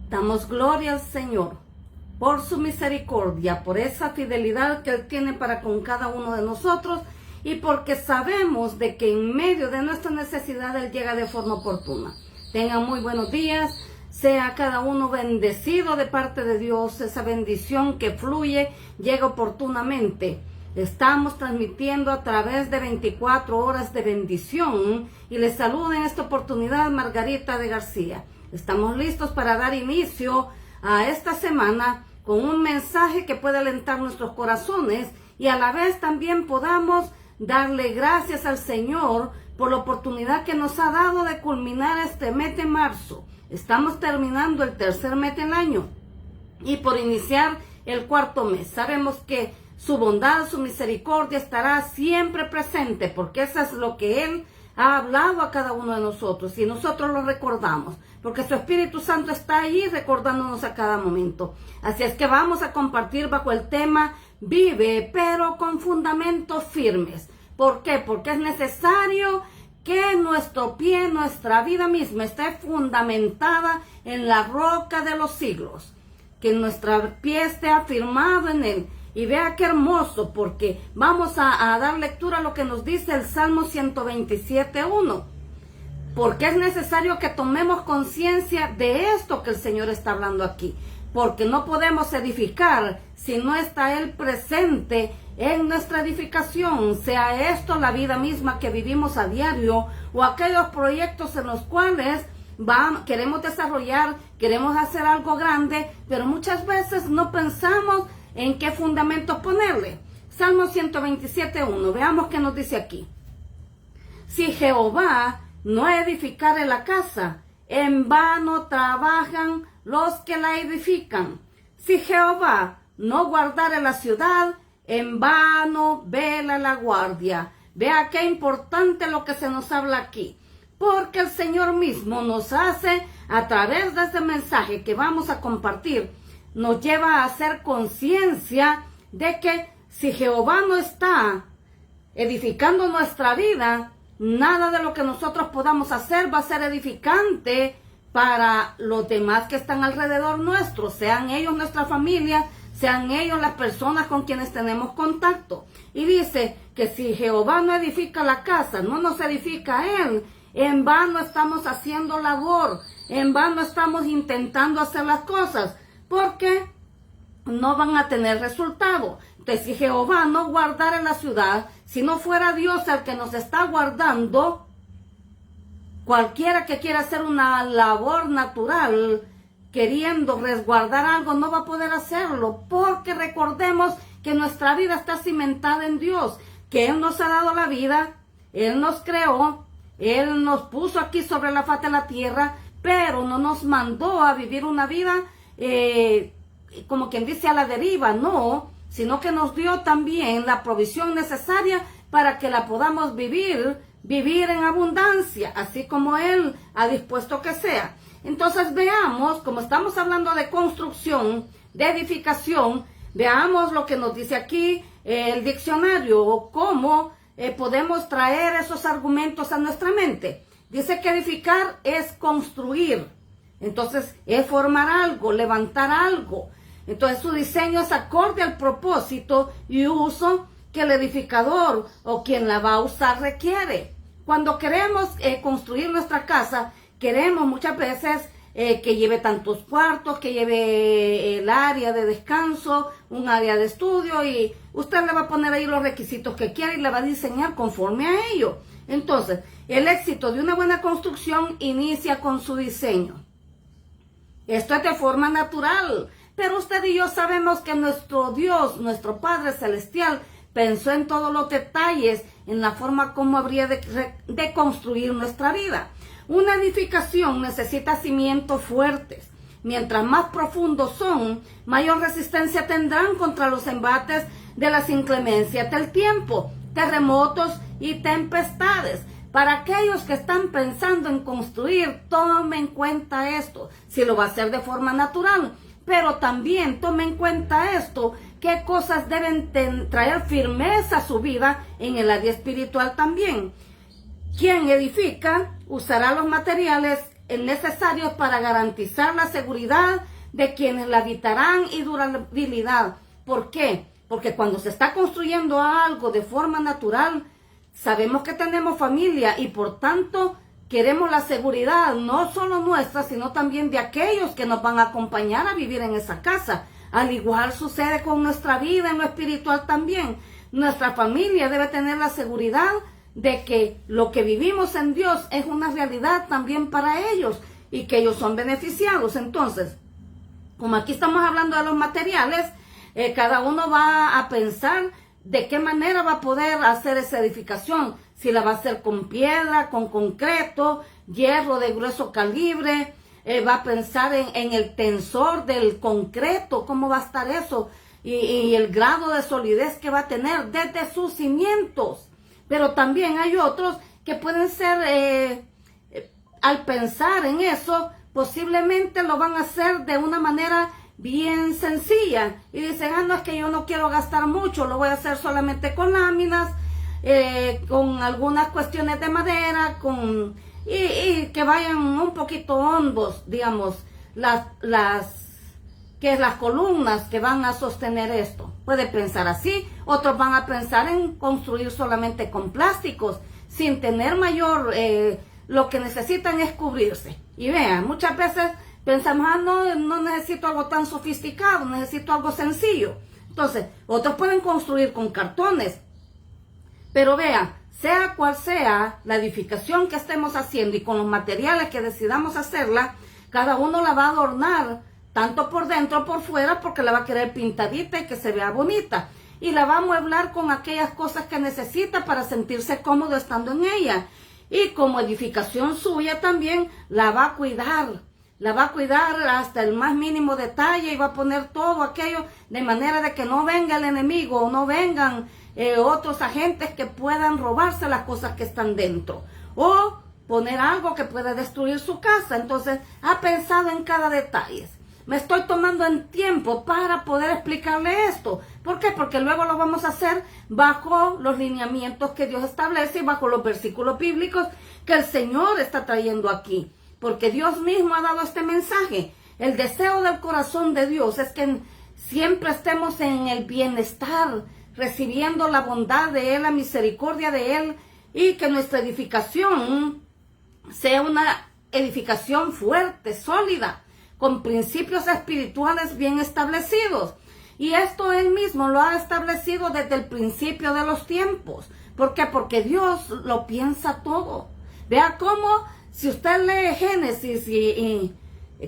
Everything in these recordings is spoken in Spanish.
Damos gloria al Señor por su misericordia, por esa fidelidad que Él tiene para con cada uno de nosotros y porque sabemos de que en medio de nuestra necesidad Él llega de forma oportuna. Tengan muy buenos días, sea cada uno bendecido de parte de Dios, esa bendición que fluye llega oportunamente. Estamos transmitiendo a través de 24 horas de bendición y les saludo en esta oportunidad Margarita de García. Estamos listos para dar inicio a esta semana con un mensaje que puede alentar nuestros corazones y a la vez también podamos darle gracias al Señor por la oportunidad que nos ha dado de culminar este mes de marzo. Estamos terminando el tercer mes del año y por iniciar el cuarto mes. Sabemos que su bondad, su misericordia estará siempre presente porque eso es lo que Él ha hablado a cada uno de nosotros y nosotros lo recordamos porque su Espíritu Santo está ahí recordándonos a cada momento. Así es que vamos a compartir bajo el tema vive pero con fundamentos firmes. ¿Por qué? Porque es necesario que nuestro pie, nuestra vida misma esté fundamentada en la roca de los siglos, que nuestro pie esté afirmado en Él. Y vea qué hermoso, porque vamos a dar lectura a lo que nos dice el Salmo 127:1. Porque es necesario que tomemos conciencia de esto que el Señor está hablando aquí. Porque no podemos edificar si no está Él presente en nuestra edificación. Sea esto la vida misma que vivimos a diario o aquellos proyectos en los cuales queremos desarrollar, queremos hacer algo grande, pero muchas veces no pensamos en qué fundamentos ponerle. Salmo 127:1. Veamos qué nos dice aquí. Si Jehová no edificare la casa, en vano trabajan los que la edifican. Si Jehová no guardare la ciudad, en vano vela la guardia. Vea qué importante lo que se nos habla aquí. Porque el Señor mismo nos hace, a través de este mensaje que vamos a compartir, nos lleva a hacer conciencia de que si Jehová no está edificando nuestra vida, nada de lo que nosotros podamos hacer va a ser edificante para los demás que están alrededor nuestro, sean ellos nuestra familia, sean ellos las personas con quienes tenemos contacto. Y dice que si Jehová no edifica la casa, no nos edifica Él, en vano estamos haciendo labor, en vano estamos intentando hacer las cosas, porque no van a tener resultado. Entonces, si Jehová no guardara la ciudad, si no fuera Dios el que nos está guardando, cualquiera que quiera hacer una labor natural, queriendo resguardar algo, no va a poder hacerlo, porque recordemos que nuestra vida está cimentada en Dios, que Él nos ha dado la vida, Él nos creó, Él nos puso aquí sobre la faz de la tierra, pero no nos mandó a vivir una vida como quien dice a la deriva, no, sino que nos dio también la provisión necesaria para que la podamos vivir en abundancia, así como Él ha dispuesto que sea. Entonces veamos, como estamos hablando de construcción, de edificación, veamos lo que nos dice aquí el diccionario, o cómo podemos traer esos argumentos a nuestra mente. Dice que edificar es construir. Entonces, es formar algo, levantar algo. Entonces, su diseño es acorde al propósito y uso que el edificador o quien la va a usar requiere. Cuando queremos construir nuestra casa, queremos muchas veces que lleve tantos cuartos, que lleve el área de descanso, un área de estudio, y usted le va a poner ahí los requisitos que quiere y le va a diseñar conforme a ello. Entonces, el éxito de una buena construcción inicia con su diseño. Esto es de forma natural, pero usted y yo sabemos que nuestro Dios, nuestro Padre Celestial, pensó en todos los detalles, en la forma como habría de construir nuestra vida. Una edificación necesita cimientos fuertes. Mientras más profundos son, mayor resistencia tendrán contra los embates de las inclemencias del tiempo, terremotos y tempestades. Para aquellos que están pensando en construir, tomen en cuenta esto, si lo va a hacer de forma natural, pero también tomen en cuenta esto, qué cosas deben traer firmeza a su vida en el área espiritual también. Quien edifica usará los materiales necesarios para garantizar la seguridad de quienes la habitarán y durabilidad. ¿Por qué? Porque cuando se está construyendo algo de forma natural, sabemos que tenemos familia y por tanto queremos la seguridad, no solo nuestra, sino también de aquellos que nos van a acompañar a vivir en esa casa. Al igual sucede con nuestra vida en lo espiritual también. Nuestra familia debe tener la seguridad de que lo que vivimos en Dios es una realidad también para ellos y que ellos son beneficiados. Entonces, como aquí estamos hablando de los materiales, cada uno va a pensar de qué manera va a poder hacer esa edificación. Si la va a hacer con piedra, con concreto, hierro de grueso calibre, va a pensar en el tensor del concreto, cómo va a estar eso, y el grado de solidez que va a tener desde sus cimientos. Pero también hay otros que pueden ser, al pensar en eso, posiblemente lo van a hacer de una manera bien sencilla. Y dicen, no, es que yo no quiero gastar mucho, lo voy a hacer solamente con láminas, con algunas cuestiones de madera, y que vayan un poquito hondos, digamos, las columnas que van a sostener esto. Puede pensar así. Otros van a pensar en construir solamente con plásticos, sin tener mayor, lo que necesitan es cubrirse. Y vean, muchas veces pensamos, no necesito algo tan sofisticado, necesito algo sencillo. Entonces, otros pueden construir con cartones. Pero vean, sea cual sea la edificación que estemos haciendo y con los materiales que decidamos hacerla, cada uno la va a adornar, tanto por dentro por fuera, porque la va a querer pintadita y que se vea bonita. Y la va a amueblar con aquellas cosas que necesita para sentirse cómodo estando en ella. Y como edificación suya también la va a cuidar. La va a cuidar hasta el más mínimo detalle y va a poner todo aquello de manera de que no venga el enemigo o no vengan otros agentes que puedan robarse las cosas que están dentro. O poner algo que pueda destruir su casa. Entonces, ha pensado en cada detalle. Me estoy tomando en tiempo para poder explicarle esto. ¿Por qué? Porque luego lo vamos a hacer bajo los lineamientos que Dios establece y bajo los versículos bíblicos que el Señor está trayendo aquí. Porque Dios mismo ha dado este mensaje. El deseo del corazón de Dios es que siempre estemos en el bienestar, recibiendo la bondad de Él, la misericordia de Él, y que nuestra edificación sea una edificación fuerte, sólida, con principios espirituales bien establecidos. Y esto Él mismo lo ha establecido desde el principio de los tiempos. ¿Por qué? Porque Dios lo piensa todo. Vea cómo, si usted lee Génesis y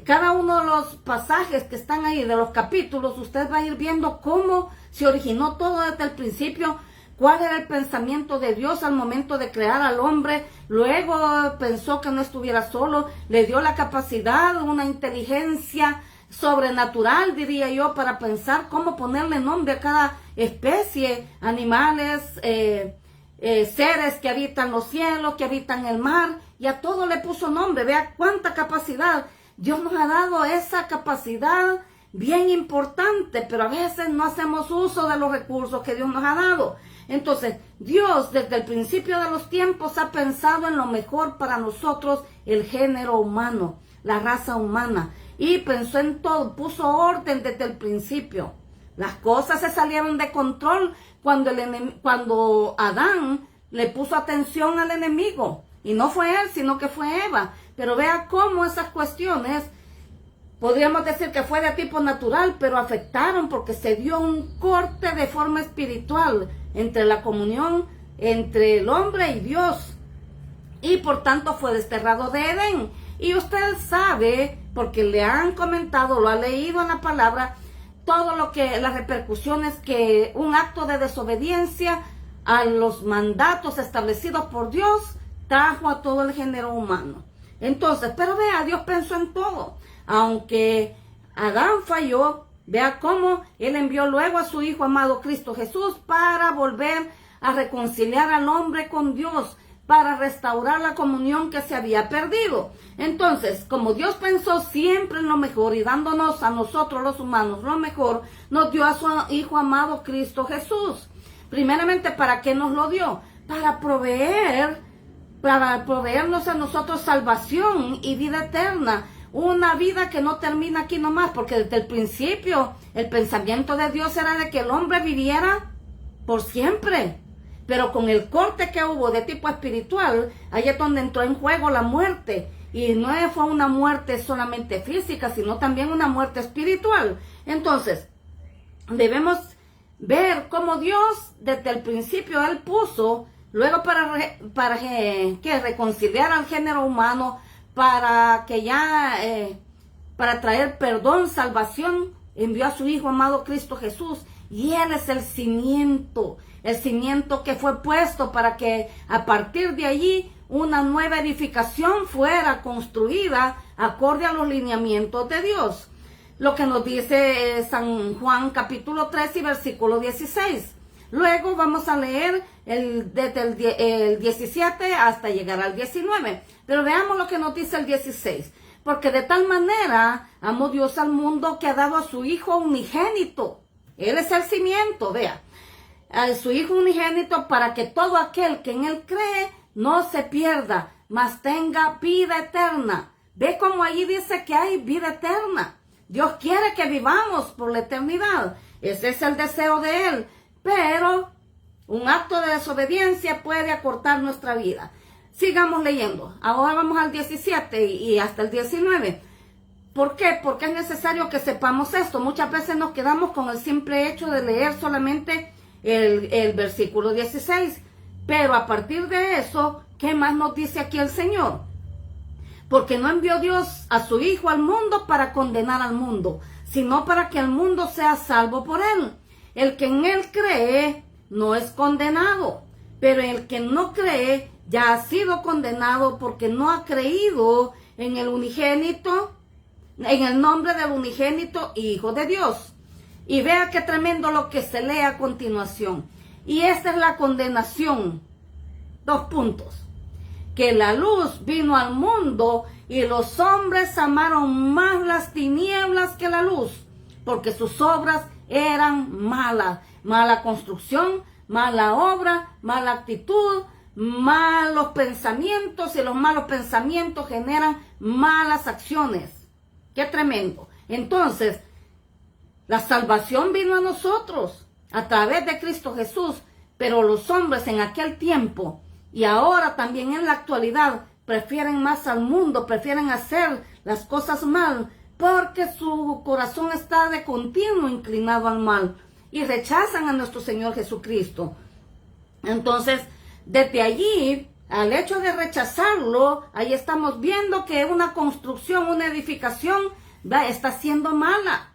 cada uno de los pasajes que están ahí, de los capítulos, usted va a ir viendo cómo se originó todo desde el principio, cuál era el pensamiento de Dios al momento de crear al hombre. Luego pensó que no estuviera solo, le dio la capacidad, una inteligencia sobrenatural, diría yo, para pensar cómo ponerle nombre a cada especie, animales, seres que habitan los cielos, que habitan el mar, y a todo le puso nombre. Vea cuánta capacidad. Dios nos ha dado esa capacidad bien importante, pero a veces no hacemos uso de los recursos que Dios nos ha dado. Entonces, Dios desde el principio de los tiempos ha pensado en lo mejor para nosotros, el género humano, la raza humana, y pensó en todo, puso orden desde el principio. Las cosas se salieron de control cuando Adán le puso atención al enemigo. Y no fue él, sino que fue Eva. Pero vea cómo esas cuestiones, podríamos decir que fue de tipo natural, pero afectaron porque se dio un corte de forma espiritual entre la comunión entre el hombre y Dios. Y por tanto fue desterrado de Edén. Y usted sabe, porque le han comentado, lo ha leído en la palabra, todo lo que, las repercusiones que un acto de desobediencia a los mandatos establecidos por Dios trajo a todo el género humano. Entonces, pero vea, Dios pensó en todo. Aunque Adán falló, vea cómo Él envió luego a su Hijo amado Cristo Jesús para volver a reconciliar al hombre con Dios, para restaurar la comunión que se había perdido. Entonces, como Dios pensó siempre en lo mejor y dándonos a nosotros los humanos lo mejor, nos dio a su Hijo amado Cristo Jesús. Primeramente, ¿para qué nos lo dio? Para proveer para proveernos a nosotros salvación y vida eterna. Una vida que no termina aquí nomás, porque desde el principio el pensamiento de Dios era de que el hombre viviera por siempre. Pero con el corte que hubo de tipo espiritual, ahí es donde entró en juego la muerte. Y no fue una muerte solamente física, sino también una muerte espiritual. Entonces, debemos ver cómo Dios desde el principio Él puso, luego para reconciliar al género humano, para traer perdón, salvación, envió a su Hijo amado Cristo Jesús. Y Él es el cimiento que fue puesto para que a partir de allí una nueva edificación fuera construida acorde a los lineamientos de Dios. Lo que nos dice San Juan capítulo 3 y versículo 16. Luego vamos a leer desde el 17 hasta llegar al 19. Pero veamos lo que nos dice el 16. Porque de tal manera amó Dios al mundo que ha dado a su Hijo unigénito. Él es el cimiento, vea. A su Hijo unigénito para que todo aquel que en Él cree no se pierda, mas tenga vida eterna. Ve cómo allí dice que hay vida eterna. Dios quiere que vivamos por la eternidad. Ese es el deseo de Él. Pero un acto de desobediencia puede acortar nuestra vida. Sigamos leyendo. Ahora vamos al 17 y hasta el 19. ¿Por qué? Porque es necesario que sepamos esto. Muchas veces nos quedamos con el simple hecho de leer solamente el versículo 16. Pero a partir de eso, ¿qué más nos dice aquí el Señor? Porque no envió Dios a su Hijo al mundo para condenar al mundo, sino para que el mundo sea salvo por Él. El que en Él cree no es condenado, pero el que no cree ya ha sido condenado porque no ha creído en el unigénito, en el nombre del unigénito Hijo de Dios. Y vea qué tremendo lo que se lee a continuación. Y esta es la condenación. 2 puntos. Que la luz vino al mundo y los hombres amaron más las tinieblas que la luz, porque sus obras eran malas. Mala construcción, mala obra, mala actitud, malos pensamientos, y los malos pensamientos generan malas acciones. ¡Qué tremendo! Entonces, la salvación vino a nosotros a través de Cristo Jesús, pero los hombres en aquel tiempo y ahora también en la actualidad prefieren más al mundo, prefieren hacer las cosas mal, porque su corazón está de continuo inclinado al mal y rechazan a nuestro Señor Jesucristo. Entonces, desde allí, al hecho de rechazarlo, ahí estamos viendo que una construcción, una edificación está siendo mala,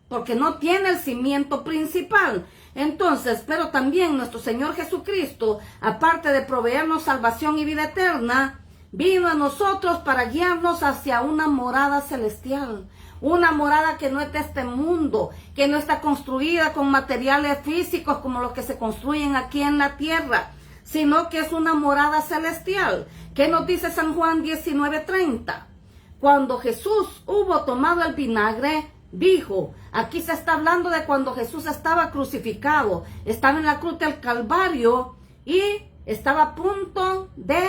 porque no tiene el cimiento principal. Entonces, pero también nuestro Señor Jesucristo, aparte de proveernos salvación y vida eterna, vino a nosotros para guiarnos hacia una morada celestial. Una morada que no es de este mundo, que no está construida con materiales físicos como los que se construyen aquí en la tierra, sino que es una morada celestial. ¿Qué nos dice San Juan 19:30? Cuando Jesús hubo tomado el vinagre, dijo, aquí se está hablando de cuando Jesús estaba crucificado, estaba en la cruz del Calvario y estaba a punto de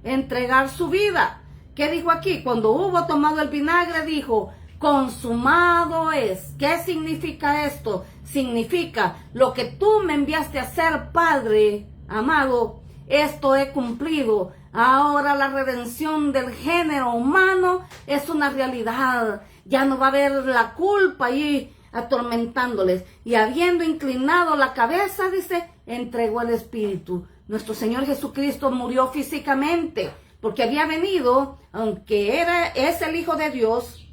entregar su vida. ¿Qué dijo aquí? Cuando hubo tomado el vinagre, dijo, consumado es. ¿Qué significa esto? Significa, lo que tú me enviaste a hacer, Padre amado, esto he cumplido. Ahora la redención del género humano es una realidad. Ya no va a haber la culpa ahí atormentándoles. Y habiendo inclinado la cabeza, dice, entregó el Espíritu. Nuestro Señor Jesucristo murió físicamente, porque había venido, aunque es el Hijo de Dios,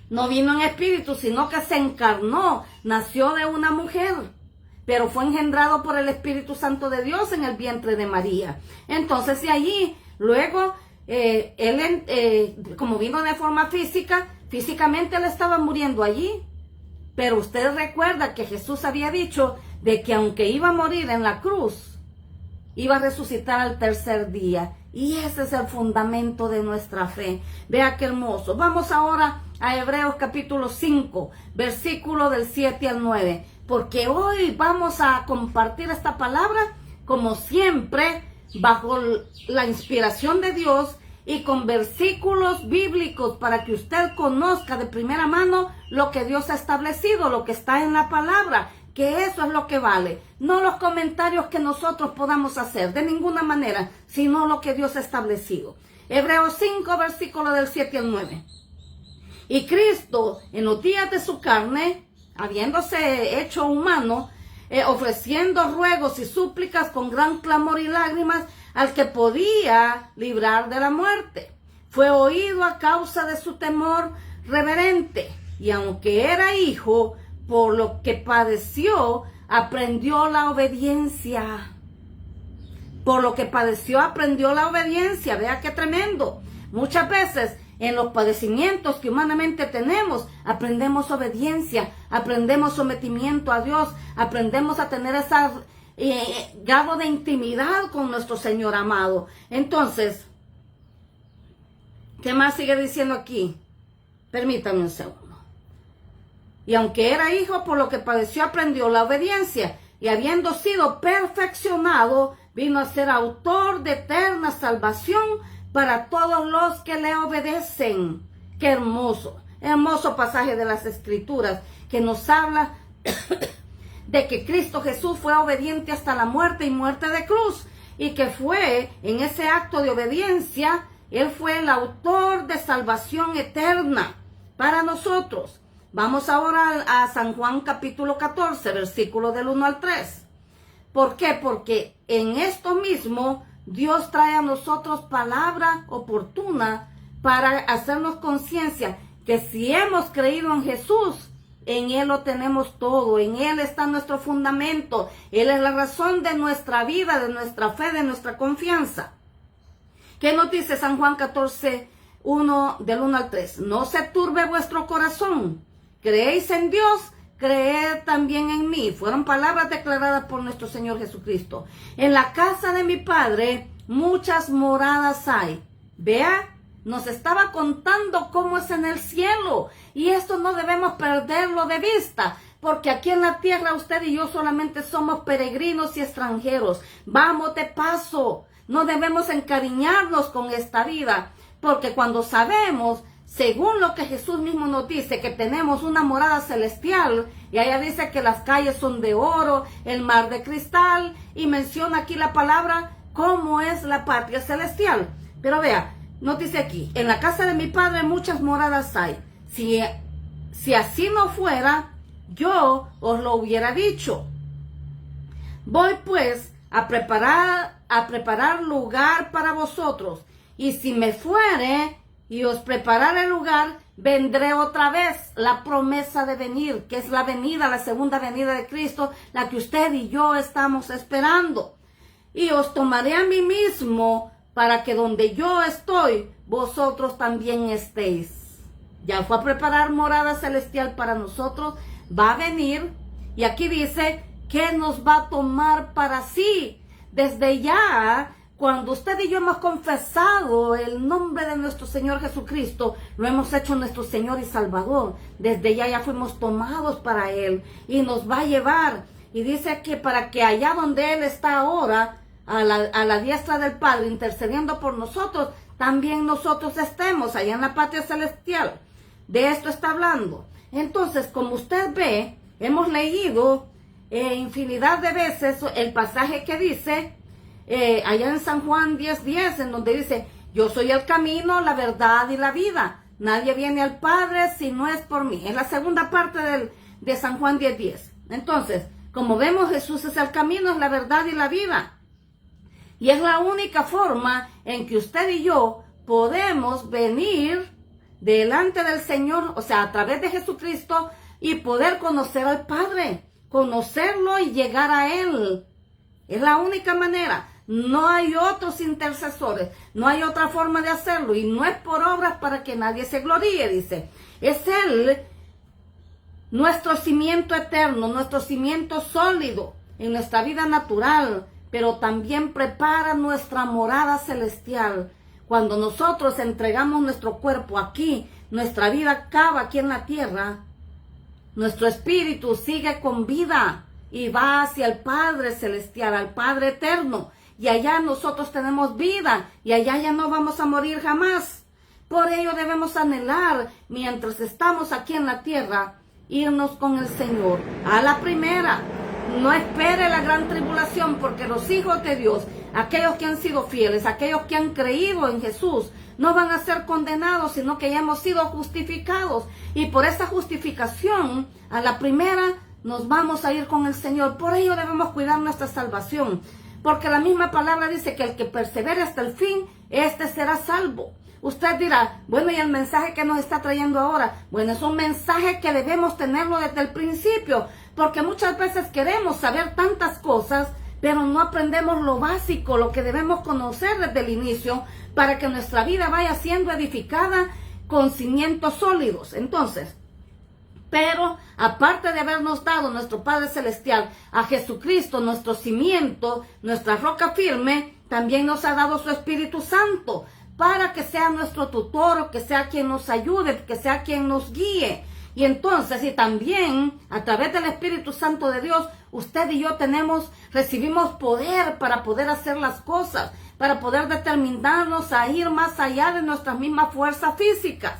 no vino en espíritu, sino que se encarnó, nació de una mujer, pero fue engendrado por el Espíritu Santo de Dios en el vientre de María. Entonces, de allí, luego, como vino de forma física, físicamente él estaba muriendo allí. Pero usted recuerda que Jesús había dicho de que aunque iba a morir en la cruz, iba a resucitar al tercer día. Y ese es el fundamento de nuestra fe. Vea qué hermoso. Vamos ahora a Hebreos capítulo 5, versículo del 7 al 9. Porque hoy vamos a compartir esta palabra, como siempre, bajo la inspiración de Dios y con versículos bíblicos para que usted conozca de primera mano lo que Dios ha establecido, lo que está en la palabra, que eso es lo que vale. No los comentarios que nosotros podamos hacer, de ninguna manera, sino lo que Dios ha establecido. Hebreos 5, versículos del 7 al 9. Y Cristo, en los días de su carne, habiéndose hecho humano, ofreciendo ruegos y súplicas con gran clamor y lágrimas al que podía librar de la muerte, fue oído a causa de su temor reverente, y aunque era hijo, por lo que padeció, aprendió la obediencia. Por lo que padeció, aprendió la obediencia. Vea qué tremendo. Muchas veces en los padecimientos que humanamente tenemos, aprendemos obediencia, aprendemos sometimiento a Dios, aprendemos a tener ese grado de intimidad con nuestro Señor amado. Entonces, ¿qué más sigue diciendo aquí? Permítame un segundo. Y aunque era hijo, por lo que padeció, aprendió la obediencia, y habiendo sido perfeccionado, vino a ser autor de eterna salvación para todos los que le obedecen. Qué hermoso, hermoso pasaje de las Escrituras que nos habla de que Cristo Jesús fue obediente hasta la muerte y muerte de cruz, y que fue en ese acto de obediencia, Él fue el autor de salvación eterna para nosotros. Vamos ahora a San Juan capítulo 14, versículo del 1 al 3. ¿Por qué? Porque en esto mismo Dios trae a nosotros palabra oportuna para hacernos conciencia que si hemos creído en Jesús, en Él lo tenemos todo, en Él está nuestro fundamento, Él es la razón de nuestra vida, de nuestra fe, de nuestra confianza. ¿Qué nos dice San Juan 14, del 1 al 3? No se turbe vuestro corazón. Creéis en Dios, creed también en mí. Fueron palabras declaradas por nuestro Señor Jesucristo. En la casa de mi Padre muchas moradas hay. Vea, nos estaba contando cómo es en el cielo. Y esto no debemos perderlo de vista, porque aquí en la tierra usted y yo solamente somos peregrinos y extranjeros. Vamos de paso. No debemos encariñarnos con esta vida, porque cuando sabemos, según lo que Jesús mismo nos dice, que tenemos una morada celestial, y allá dice que las calles son de oro, el mar de cristal, y menciona aquí la palabra cómo es la patria celestial. Pero vea, nos dice aquí, en la casa de mi Padre muchas moradas hay. Si así no fuera, yo os lo hubiera dicho. Voy pues a preparar lugar para vosotros, y si me fuere y os prepararé el lugar, vendré otra vez. La promesa de venir, que es la venida, la segunda venida de Cristo, la que usted y yo estamos esperando. Y os tomaré a mí mismo, para que donde yo estoy, vosotros también estéis. Ya fue a preparar morada celestial para nosotros, va a venir, y aquí dice que nos va a tomar para sí. Desde ya, cuando usted y yo hemos confesado el nombre de nuestro Señor Jesucristo, lo hemos hecho nuestro Señor y Salvador. Desde ya fuimos tomados para Él y nos va a llevar. Y dice que para que allá donde Él está ahora, a la diestra del Padre, intercediendo por nosotros, también nosotros estemos allá en la patria celestial. De esto está hablando. Entonces, como usted ve, hemos leído infinidad de veces el pasaje que dice, allá en San Juan 10:10, en donde dice, yo soy el camino, la verdad y la vida. Nadie viene al Padre si no es por mí. Es la segunda parte de San Juan 10:10. Entonces, como vemos, Jesús es el camino, es la verdad y la vida. Y es la única forma en que usted y yo podemos venir delante del Señor, o sea, a través de Jesucristo, y poder conocer al Padre, conocerlo y llegar a Él. Es la única manera. No hay otros intercesores, no hay otra forma de hacerlo, y no es por obras para que nadie se gloríe, dice. Es Él, nuestro cimiento eterno, nuestro cimiento sólido en nuestra vida natural, pero también prepara nuestra morada celestial. Cuando nosotros entregamos nuestro cuerpo aquí, nuestra vida acaba aquí en la tierra, nuestro espíritu sigue con vida y va hacia el Padre celestial, al Padre eterno. y allá nosotros tenemos vida y allá ya no vamos a morir jamás. Por ello debemos anhelar, mientras estamos aquí en la tierra, irnos con el Señor a la primera. No espere la gran tribulación, porque los hijos de Dios, aquellos que han sido fieles, aquellos que han creído en Jesús, no van a ser condenados, sino que ya hemos sido justificados. Y por esa justificación, a la primera, nos vamos a ir con el Señor. Por ello debemos cuidar nuestra salvación, porque la misma palabra dice que el que persevere hasta el fin, este será salvo. Usted dirá, bueno, ¿y el mensaje que nos está trayendo ahora? Bueno, es un mensaje que debemos tenerlo desde el principio, porque muchas veces queremos saber tantas cosas, pero no aprendemos lo básico, lo que debemos conocer desde el inicio, para que nuestra vida vaya siendo edificada con cimientos sólidos. Entonces, pero aparte de habernos dado nuestro Padre Celestial a Jesucristo, nuestro cimiento, nuestra roca firme, también nos ha dado su Espíritu Santo, para que sea nuestro tutor, que sea quien nos ayude, que sea quien nos guíe. Y entonces, y también a través del Espíritu Santo de Dios, usted y yo recibimos poder para poder hacer las cosas, para poder determinarnos a ir más allá de nuestras mismas fuerzas físicas.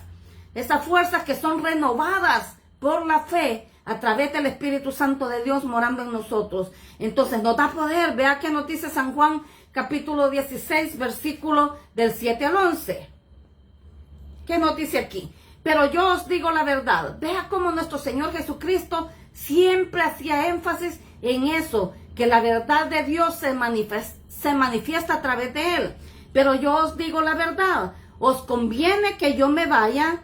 Esas fuerzas que son renovadas por la fe a través del Espíritu Santo de Dios morando en nosotros. Entonces nos da poder. Vea qué nos dice San Juan capítulo 16, versículo del 7 al 11. ¿Qué nos dice aquí? Pero yo os digo la verdad. Vea cómo nuestro Señor Jesucristo siempre hacía énfasis en eso, que la verdad de Dios se manifiesta a través de Él. Pero yo os digo la verdad. Os conviene que yo me vaya,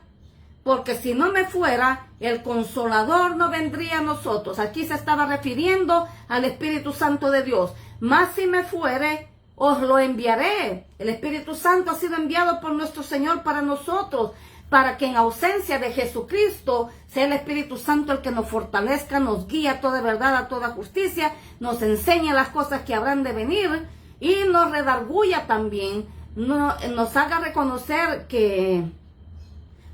porque si no me fuera, el Consolador no vendría a nosotros. Aquí se estaba refiriendo al Espíritu Santo de Dios. Mas si me fuere, os lo enviaré. El Espíritu Santo ha sido enviado por nuestro Señor para nosotros, para que en ausencia de Jesucristo sea el Espíritu Santo el que nos fortalezca, nos guía a toda verdad, a toda justicia, nos enseña las cosas que habrán de venir y nos redarguya también, nos haga reconocer que,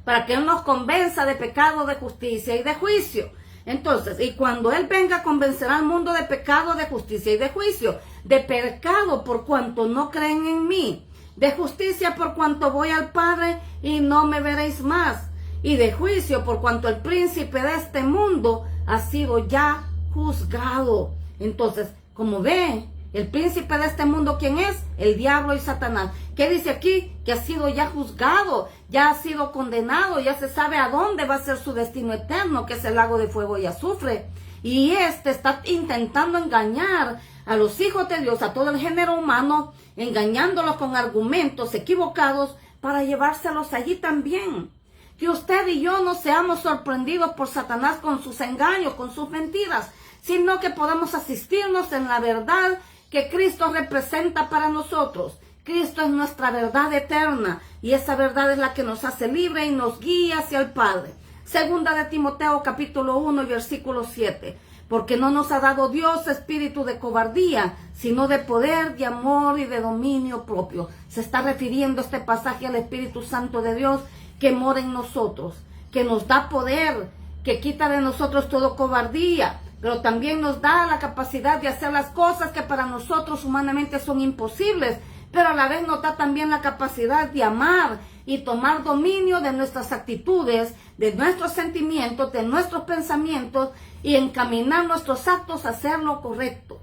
para que Él nos convenza de pecado, de justicia y de juicio. Entonces, y cuando Él venga, convencerá al mundo de pecado, de justicia y de juicio. De pecado por cuanto no creen en mí, de justicia por cuanto voy al Padre y no me veréis más, y de juicio por cuanto el príncipe de este mundo ha sido ya juzgado. Entonces, como ve, el príncipe de este mundo, ¿quién es? El diablo y Satanás. ¿Qué dice aquí? Que ha sido ya juzgado, ya ha sido condenado, ya se sabe a dónde va a ser su destino eterno, que es el lago de fuego y azufre. Y está intentando engañar a los hijos de Dios, a todo el género humano, engañándolos con argumentos equivocados para llevárselos allí también. Que usted y yo no seamos sorprendidos por Satanás con sus engaños, con sus mentiras, sino que podamos asistirnos en la verdad que Cristo representa para nosotros. Cristo es nuestra verdad eterna y esa verdad es la que nos hace libre y nos guía hacia el Padre. Segunda de Timoteo capítulo 1 y versículo 7. Porque no nos ha dado Dios espíritu de cobardía, sino de poder, de amor y de dominio propio. Se está refiriendo este pasaje al Espíritu Santo de Dios que mora en nosotros, que nos da poder, que quita de nosotros toda cobardía, pero también nos da la capacidad de hacer las cosas que para nosotros humanamente son imposibles, pero a la vez nos da también la capacidad de amar y tomar dominio de nuestras actitudes, de nuestros sentimientos, de nuestros pensamientos y encaminar nuestros actos a hacer lo correcto.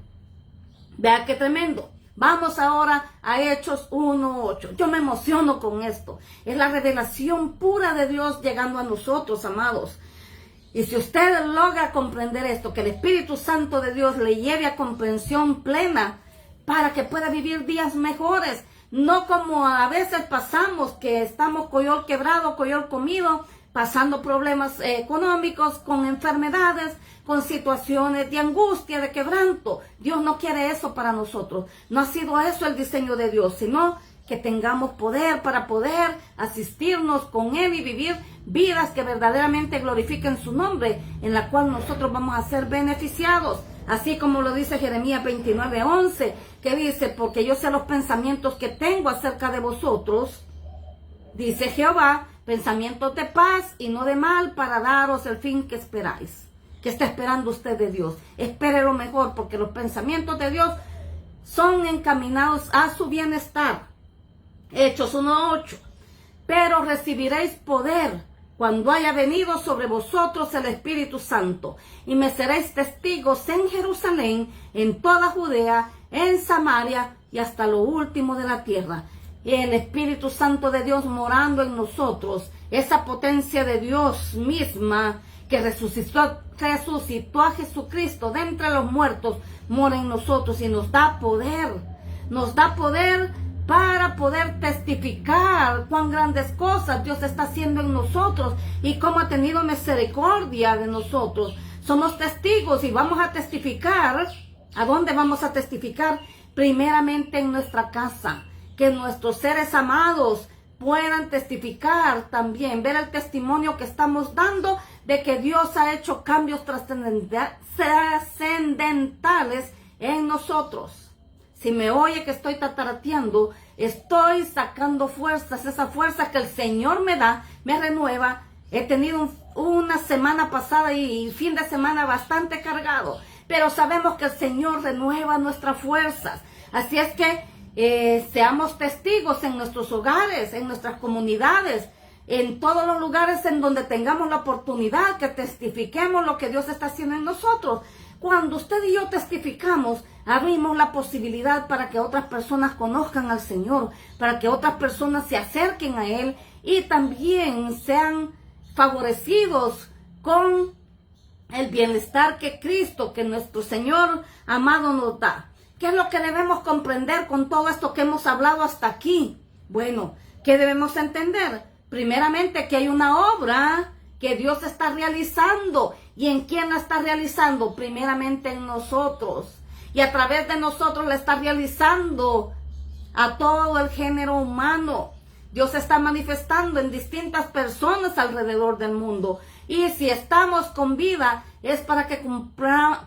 Vea qué tremendo. Vamos ahora a Hechos 1:8. Yo me emociono con esto. Es la revelación pura de Dios llegando a nosotros, amados. Y si usted logra comprender esto, que el Espíritu Santo de Dios le lleve a comprensión plena para que pueda vivir días mejores, no como a veces pasamos, que estamos coyol quebrado, coyol comido, pasando problemas económicos, con enfermedades, con situaciones de angustia, de quebranto. Dios no quiere eso para nosotros. No ha sido eso el diseño de Dios, sino que tengamos poder para poder asistirnos con Él y vivir vidas que verdaderamente glorifiquen su nombre, en la cual nosotros vamos a ser beneficiados. Así como lo dice Jeremías 29:11, que dice, porque yo sé los pensamientos que tengo acerca de vosotros, dice Jehová, pensamientos de paz y no de mal, para daros el fin que esperáis. ¿Qué está esperando usted de Dios? Espere lo mejor, porque los pensamientos de Dios son encaminados a su bienestar. Hechos 1:8. Pero recibiréis poder cuando haya venido sobre vosotros el Espíritu Santo, y me seréis testigos en Jerusalén, en toda Judea, en Samaria y hasta lo último de la tierra. Y el Espíritu Santo de Dios morando en nosotros, esa potencia de Dios misma que resucitó a Jesucristo de entre los muertos, mora en nosotros y nos da poder para poder testificar cuán grandes cosas Dios está haciendo en nosotros y cómo ha tenido misericordia de nosotros. Somos testigos y vamos a testificar. ¿A dónde vamos a testificar? Primeramente en nuestra casa. Que nuestros seres amados puedan testificar también, ver el testimonio que estamos dando de que Dios ha hecho cambios trascendentales en nosotros. Si me oye que estoy tatarateando, estoy sacando fuerzas, esas fuerzas que el Señor me da, me renueva. He tenido una semana pasada y fin de semana bastante cargado, pero sabemos que el Señor renueva nuestras fuerzas. Así es que seamos testigos en nuestros hogares, en nuestras comunidades, en todos los lugares en donde tengamos la oportunidad, que testifiquemos lo que Dios está haciendo en nosotros. Cuando usted y yo testificamos, abrimos la posibilidad para que otras personas conozcan al Señor, para que otras personas se acerquen a Él y también sean favorecidos con el bienestar que Cristo, que nuestro Señor amado nos da. ¿Qué es lo que debemos comprender con todo esto que hemos hablado hasta aquí? Bueno, ¿qué debemos entender? Primeramente que hay una obra que Dios está realizando. ¿Y en quién la está realizando? Primeramente en nosotros. Y a través de nosotros la está realizando a todo el género humano. Dios se está manifestando en distintas personas alrededor del mundo. Y si estamos con vida, es para que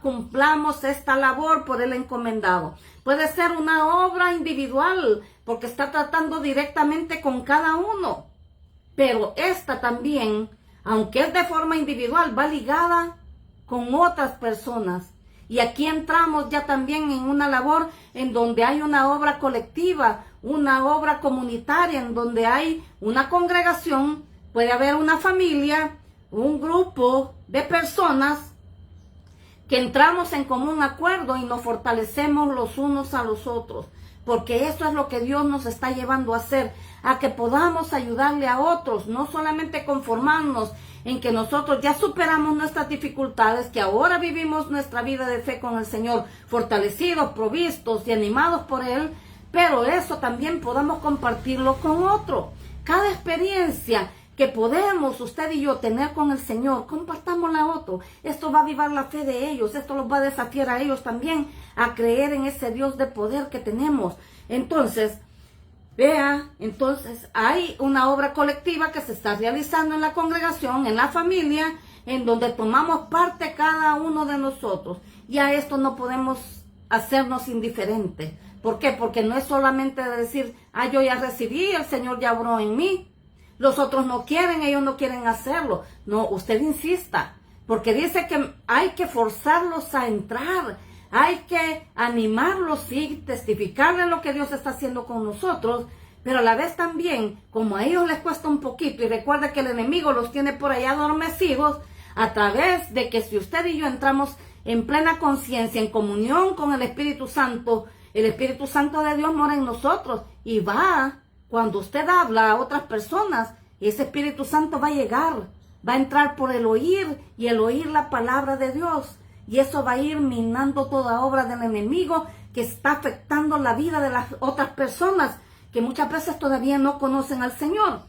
cumplamos esta labor por Él encomendado. Puede ser una obra individual, porque está tratando directamente con cada uno. Pero esta también, aunque es de forma individual, va ligada con otras personas. Y aquí entramos ya también en una labor en donde hay una obra colectiva, una obra comunitaria, en donde hay una congregación, puede haber una familia, un grupo de personas que entramos en común acuerdo y nos fortalecemos los unos a los otros. Porque eso es lo que Dios nos está llevando a hacer, a que podamos ayudarle a otros, no solamente conformarnos en que nosotros ya superamos nuestras dificultades, que ahora vivimos nuestra vida de fe con el Señor, fortalecidos, provistos y animados por Él, pero eso también podamos compartirlo con otro. Cada experiencia que podemos usted y yo tener con el Señor, compartámosla a otro. Esto va a avivar la fe de ellos, esto los va a desafiar a ellos también a creer en ese Dios de poder que tenemos. Entonces, hay una obra colectiva que se está realizando en la congregación, en la familia, en donde tomamos parte cada uno de nosotros. Y a esto no podemos hacernos indiferentes. ¿Por qué? Porque no es solamente decir, yo ya recibí, el Señor ya obró en mí. Los otros no quieren, ellos no quieren hacerlo. No, usted insista, porque dice que hay que forzarlos a entrar, hay que animarlos y testificarles lo que Dios está haciendo con nosotros, pero a la vez también, como a ellos les cuesta un poquito, y recuerda que el enemigo los tiene por allá adormecidos, a través de que si usted y yo entramos en plena conciencia, en comunión con el Espíritu Santo de Dios mora en nosotros, y cuando usted habla a otras personas, ese Espíritu Santo va a llegar, va a entrar por el oír y el oír la palabra de Dios. Y eso va a ir minando toda obra del enemigo que está afectando la vida de las otras personas que muchas veces todavía no conocen al Señor.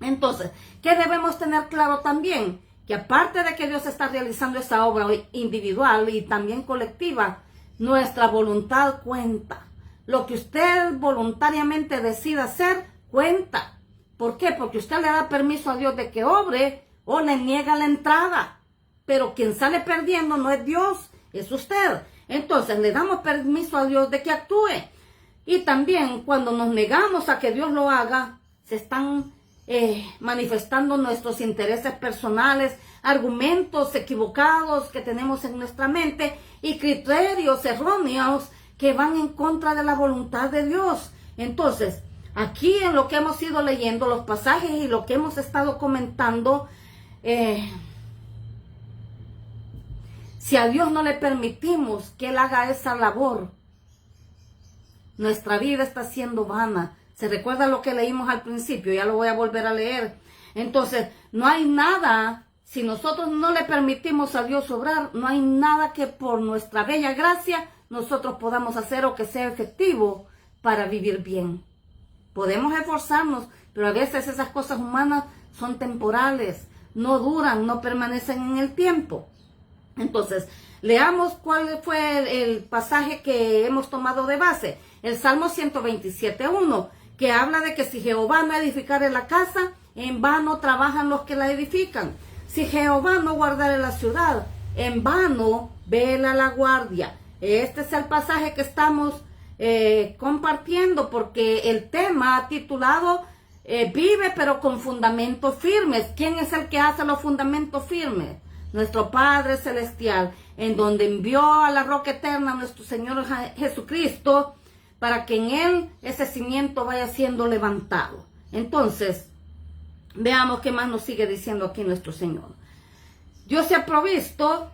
Entonces, ¿qué debemos tener claro también? Que aparte de que Dios está realizando esa obra individual y también colectiva, nuestra voluntad cuenta. Lo que usted voluntariamente decida hacer, cuenta. ¿Por qué? Porque usted le da permiso a Dios de que obre o le niega la entrada. Pero quien sale perdiendo no es Dios, es usted. Entonces le damos permiso a Dios de que actúe. Y también cuando nos negamos a que Dios lo haga, se están manifestando nuestros intereses personales, argumentos equivocados que tenemos en nuestra mente y criterios erróneos que van en contra de la voluntad de Dios. Entonces, aquí en lo que hemos ido leyendo, los pasajes y lo que hemos estado comentando, si a Dios no le permitimos que Él haga esa labor, nuestra vida está siendo vana. ¿Se recuerda lo que leímos al principio? Ya lo voy a volver a leer. Entonces, no hay nada, si nosotros no le permitimos a Dios obrar, no hay nada que por nuestra bella gracia nosotros podamos hacer o que sea efectivo para vivir bien. Podemos esforzarnos, pero a veces esas cosas humanas son temporales, no duran, no permanecen en el tiempo. Entonces, leamos cuál fue el pasaje que hemos tomado de base. El Salmo 127:1, que habla de que si Jehová no edificare la casa, en vano trabajan los que la edifican. Si Jehová no guardare la ciudad, en vano vela la guardia. Este es el pasaje que estamos compartiendo, porque el tema titulado vive pero con fundamentos firmes. ¿Quién es el que hace los fundamentos firmes? Nuestro Padre Celestial, en donde envió a la roca eterna a nuestro Señor Jesucristo, para que en Él ese cimiento vaya siendo levantado. Entonces, veamos qué más nos sigue diciendo aquí nuestro Señor. Dios se ha provisto,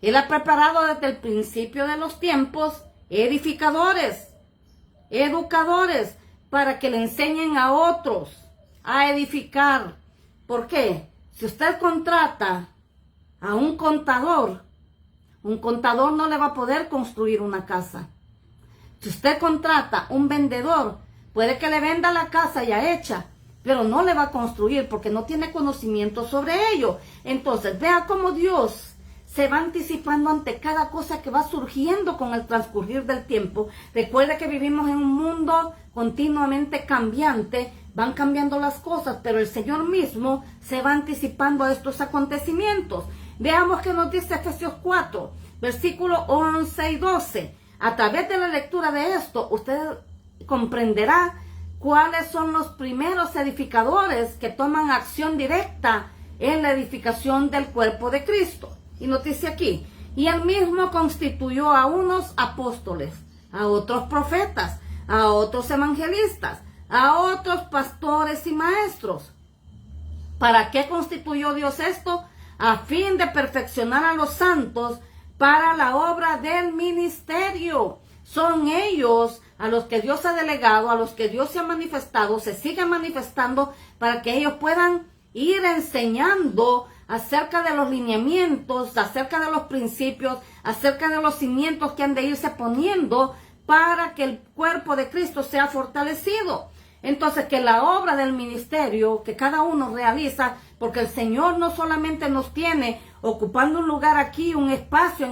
Él ha preparado desde el principio de los tiempos edificadores, educadores, para que le enseñen a otros a edificar. ¿Por qué? Si usted contrata a un contador no le va a poder construir una casa. Si usted contrata un vendedor, puede que le venda la casa ya hecha, pero no le va a construir porque no tiene conocimiento sobre ello. Entonces, vea cómo Dios se va anticipando ante cada cosa que va surgiendo con el transcurrir del tiempo. Recuerde que vivimos en un mundo continuamente cambiante, van cambiando las cosas, pero el Señor mismo se va anticipando a estos acontecimientos. Veamos qué nos dice Efesios 4, versículos 11 y 12. A través de la lectura de esto, usted comprenderá cuáles son los primeros edificadores que toman acción directa en la edificación del cuerpo de Cristo. Y nos dice aquí, y Él mismo constituyó a unos apóstoles, a otros profetas, a otros evangelistas, a otros pastores y maestros. ¿Para qué constituyó Dios esto? A fin de perfeccionar a los santos para la obra del ministerio. Son ellos a los que Dios ha delegado, a los que Dios se ha manifestado, se sigue manifestando, para que ellos puedan ir enseñando acerca de los lineamientos, acerca de los principios, acerca de los cimientos que han de irse poniendo para que el cuerpo de Cristo sea fortalecido. Entonces, que la obra del ministerio que cada uno realiza, porque el Señor no solamente nos tiene ocupando un lugar aquí, un espacio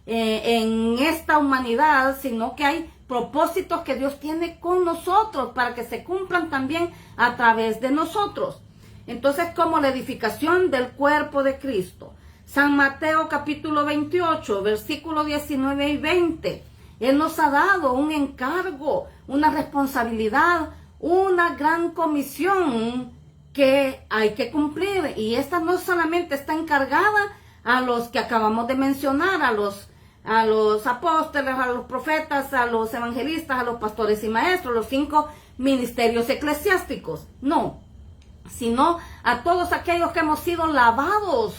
en esta humanidad, sino que hay propósitos que Dios tiene con nosotros para que se cumplan también a través de nosotros. Entonces, como la edificación del cuerpo de Cristo. San Mateo capítulo 28, versículos 19 y 20. Él nos ha dado un encargo, una responsabilidad, una gran comisión que hay que cumplir. Y esta no solamente está encargada a los que acabamos de mencionar, a los apóstoles, a los profetas, a los evangelistas, a los pastores y maestros, los 5 ministerios eclesiásticos. No, sino a todos aquellos que hemos sido lavados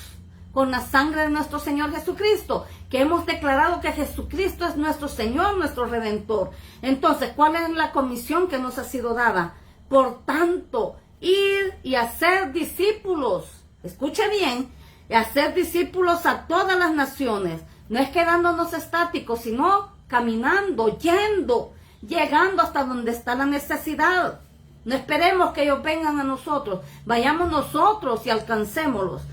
con la sangre de nuestro Señor Jesucristo, que hemos declarado que Jesucristo es nuestro Señor, nuestro Redentor. Entonces, ¿cuál es la comisión que nos ha sido dada? Por tanto, ir y hacer discípulos. Escuche bien, hacer discípulos a todas las naciones. No es quedándonos estáticos, sino caminando, yendo, llegando hasta donde está la necesidad. No esperemos que ellos vengan a nosotros, vayamos nosotros y alcancémoslos.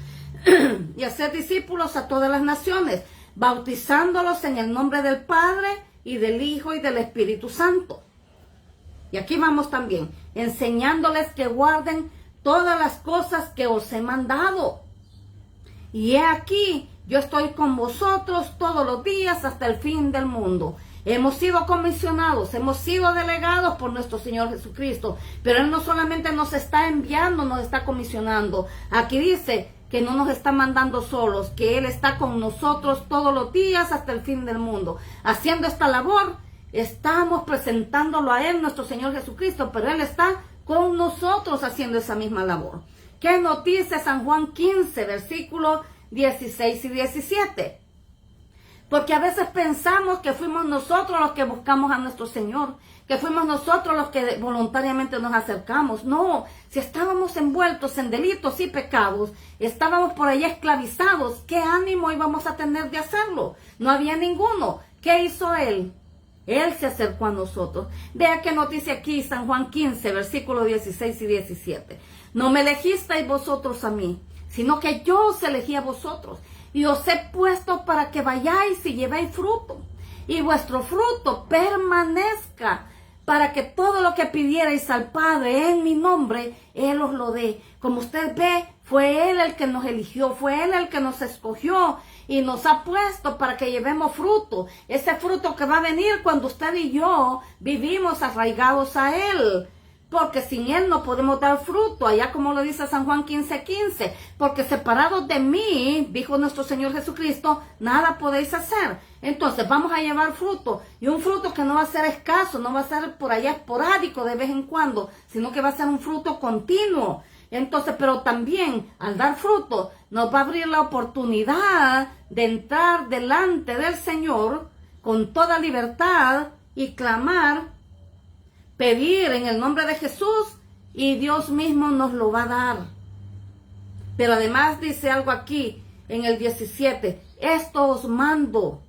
Y hacer discípulos a todas las naciones, bautizándolos en el nombre del Padre y del Hijo y del Espíritu Santo. Y aquí vamos también, enseñándoles que guarden todas las cosas que os he mandado. Y he aquí, yo estoy con vosotros todos los días hasta el fin del mundo. Hemos sido comisionados, hemos sido delegados por nuestro Señor Jesucristo, pero Él no solamente nos está enviando, nos está comisionando. Aquí dice que no nos está mandando solos, que Él está con nosotros todos los días hasta el fin del mundo. Haciendo esta labor, estamos presentándolo a Él, nuestro Señor Jesucristo, pero Él está con nosotros haciendo esa misma labor. ¿Qué nos dice San Juan 15, versículos 16 y 17? Porque a veces pensamos que fuimos nosotros los que buscamos a nuestro Señor, que fuimos nosotros los que voluntariamente nos acercamos. No, si estábamos envueltos en delitos y pecados, estábamos por allá esclavizados, ¿qué ánimo íbamos a tener de hacerlo? No había ninguno. ¿Qué hizo Él? Él se acercó a nosotros. Vea qué nos dice aquí San Juan 15, versículos 16 y 17. No me elegisteis vosotros a mí, sino que yo os elegí a vosotros. Y os he puesto para que vayáis y llevéis fruto, y vuestro fruto permanezca, para que todo lo que pidierais al Padre en mi nombre, Él os lo dé. Como usted ve, fue Él el que nos eligió, fue Él el que nos escogió y nos ha puesto para que llevemos fruto. Ese fruto que va a venir cuando usted y yo vivimos arraigados a Él. Porque sin Él no podemos dar fruto, allá como lo dice San Juan 15:15, porque separados de mí, dijo nuestro Señor Jesucristo, nada podéis hacer. Entonces vamos a llevar fruto, y un fruto que no va a ser escaso, no va a ser por allá esporádico de vez en cuando, sino que va a ser un fruto continuo. Entonces, pero también al dar fruto, nos va a abrir la oportunidad de entrar delante del Señor con toda libertad y clamar, pedir en el nombre de Jesús, y Dios mismo nos lo va a dar. Pero además dice algo aquí en el 17, esto os mando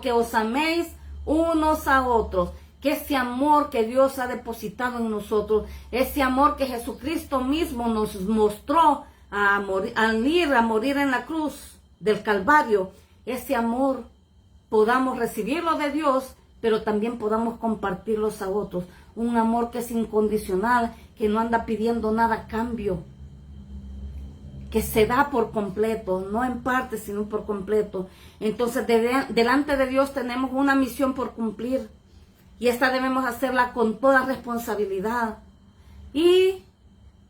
que os améis unos a otros, que ese amor que Dios ha depositado en nosotros, ese amor que Jesucristo mismo nos mostró al ir a morir en la cruz del Calvario, ese amor podamos recibirlo de Dios, pero también podamos compartirlos a otros. Un amor que es incondicional, que no anda pidiendo nada a cambio, que se da por completo, no en parte, sino por completo. Entonces, delante de Dios tenemos una misión por cumplir, y esta debemos hacerla con toda responsabilidad. ¿Y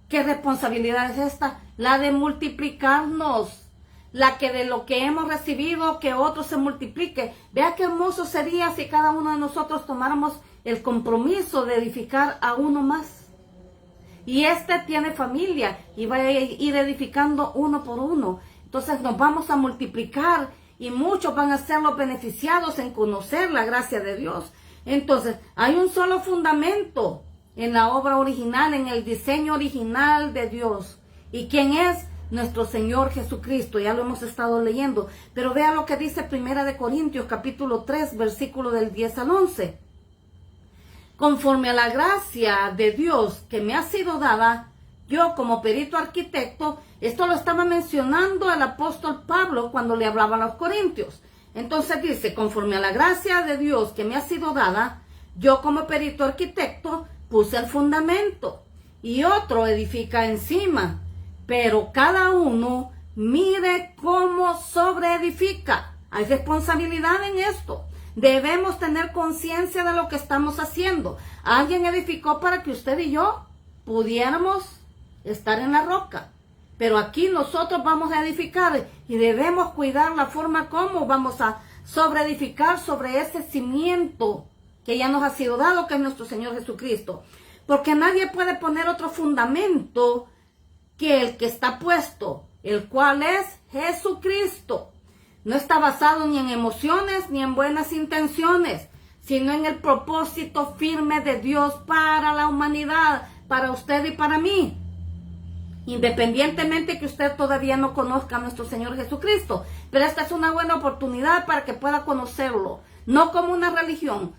qué responsabilidad es esta? La de multiplicarnos. La que de lo que hemos recibido, que otro se multiplique. Vea qué hermoso sería si cada uno de nosotros tomáramos el compromiso de edificar a uno más. Y este tiene familia y va a ir edificando uno por uno. Entonces nos vamos a multiplicar y muchos van a ser los beneficiados en conocer la gracia de Dios. Entonces hay un solo fundamento en la obra original, en el diseño original de Dios. ¿Y quién es? Nuestro Señor Jesucristo. Ya lo hemos estado leyendo, pero vea lo que dice 1 Corintios capítulo 3, versículo del 10 al 11. Conforme a la gracia de Dios que me ha sido dada, yo como perito arquitecto, esto lo estaba mencionando el apóstol Pablo cuando le hablaba a los corintios. Entonces dice, conforme a la gracia de Dios que me ha sido dada, yo como perito arquitecto puse el fundamento y otro edifica encima. Pero cada uno mire cómo sobreedifica. Hay responsabilidad en esto. Debemos tener conciencia de lo que estamos haciendo. Alguien edificó para que usted y yo pudiéramos estar en la roca. Pero aquí nosotros vamos a edificar y debemos cuidar la forma como vamos a sobreedificar sobre ese cimiento que ya nos ha sido dado, que es nuestro Señor Jesucristo. Porque nadie puede poner otro fundamento que el que está puesto, el cual es Jesucristo. No está basado ni en emociones ni en buenas intenciones, sino en el propósito firme de Dios para la humanidad, para usted y para mí. Independientemente que usted todavía no conozca a nuestro Señor Jesucristo, pero esta es una buena oportunidad para que pueda conocerlo, no como una religión,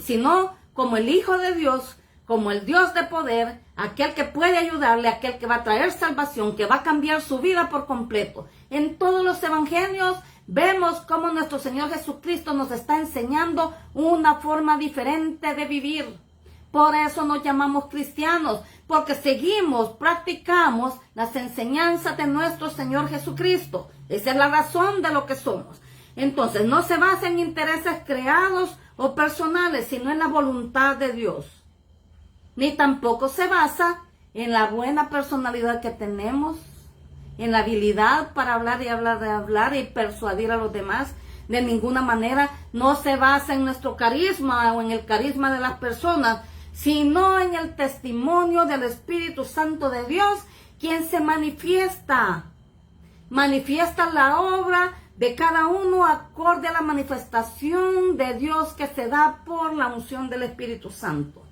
sino como el Hijo de Dios, como el Dios de poder, aquel que puede ayudarle, aquel que va a traer salvación, que va a cambiar su vida por completo. En todos los evangelios vemos cómo nuestro Señor Jesucristo nos está enseñando una forma diferente de vivir. Por eso nos llamamos cristianos, porque practicamos las enseñanzas de nuestro Señor Jesucristo. Esa es la razón de lo que somos. Entonces, no se basa en intereses creados o personales, sino en la voluntad de Dios. Ni tampoco se basa en la buena personalidad que tenemos, en la habilidad para hablar y persuadir a los demás. De ninguna manera no se basa en nuestro carisma o en el carisma de las personas, sino en el testimonio del Espíritu Santo de Dios, quien se manifiesta. Manifiesta la obra de cada uno acorde a la manifestación de Dios que se da por la unción del Espíritu Santo.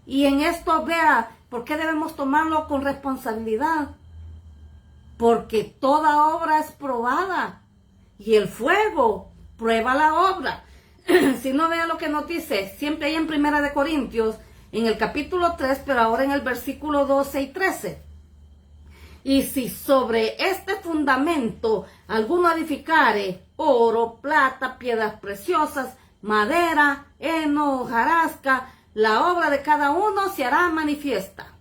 Y en esto, vea, ¿por qué debemos tomarlo con responsabilidad? Porque toda obra es probada y el fuego prueba la obra. Si no, vea lo que nos dice, siempre hay en 1 Corintios, en el capítulo 3, pero ahora en el versículo 12 y 13. Y si sobre este fundamento alguno edificare oro, plata, piedras preciosas, madera, heno, hojarasca, la obra de cada uno se hará manifiesta.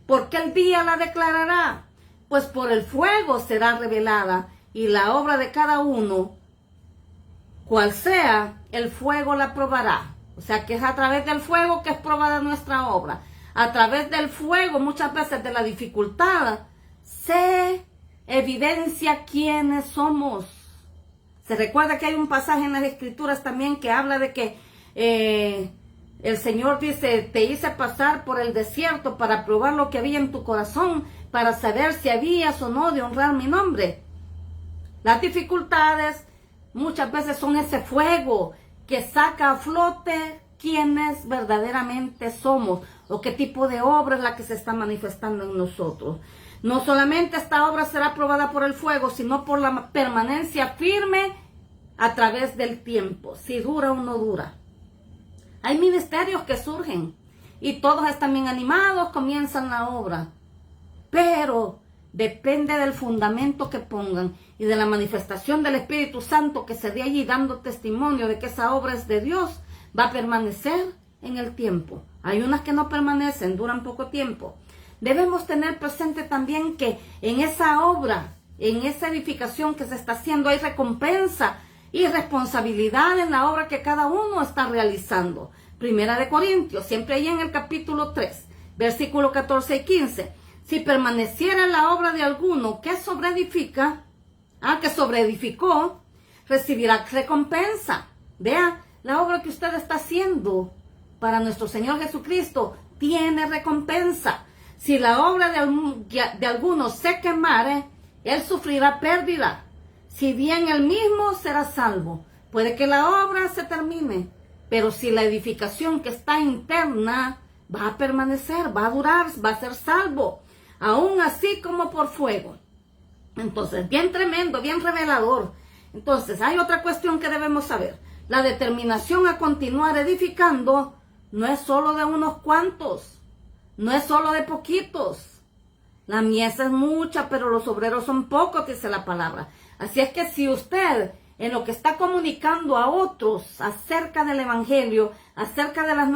Porque el día la declarará, pues por el fuego será revelada, y la obra de cada uno, cual sea, el fuego la probará. O sea que es a través del fuego que es probada nuestra obra. A través del fuego, muchas veces de la dificultad, se evidencia quiénes somos. Se recuerda que hay un pasaje en las Escrituras también que habla de que el Señor dice, te hice pasar por el desierto para probar lo que había en tu corazón, para saber si habías o no de honrar mi nombre. Las dificultades muchas veces son ese fuego que saca a flote quiénes verdaderamente somos o qué tipo de obra es la que se está manifestando en nosotros. No solamente esta obra será probada por el fuego, sino por la permanencia firme a través del tiempo, si dura o no dura. Hay ministerios que surgen y todos están bien animados, comienzan la obra, pero depende del fundamento que pongan y de la manifestación del Espíritu Santo que se dé allí dando testimonio de que esa obra es de Dios, va a permanecer en el tiempo. Hay unas que no permanecen, duran poco tiempo. Debemos tener presente también que en esa obra, en esa edificación que se está haciendo, hay recompensa y responsabilidad en la obra que cada uno está realizando. 1 Corintios, siempre ahí en el capítulo 3, versículo 14 y 15. Si permaneciera en la obra de alguno que sobreedifica, que sobreedificó, recibirá recompensa. Vea, la obra que usted está haciendo para nuestro Señor Jesucristo tiene recompensa. Si la obra de alguno se quemare, él sufrirá pérdida. Si bien él mismo será salvo. Puede que la obra se termine, pero si la edificación que está interna va a permanecer, va a durar, va a ser salvo, aún así como por fuego. Entonces, bien tremendo, bien revelador. Entonces, hay otra cuestión que debemos saber. La determinación a continuar edificando no es solo de unos cuantos. No es solo de poquitos. La mies es mucha, pero los obreros son pocos, dice la palabra. Así es que si usted, en lo que está comunicando a otros acerca del Evangelio, acerca de las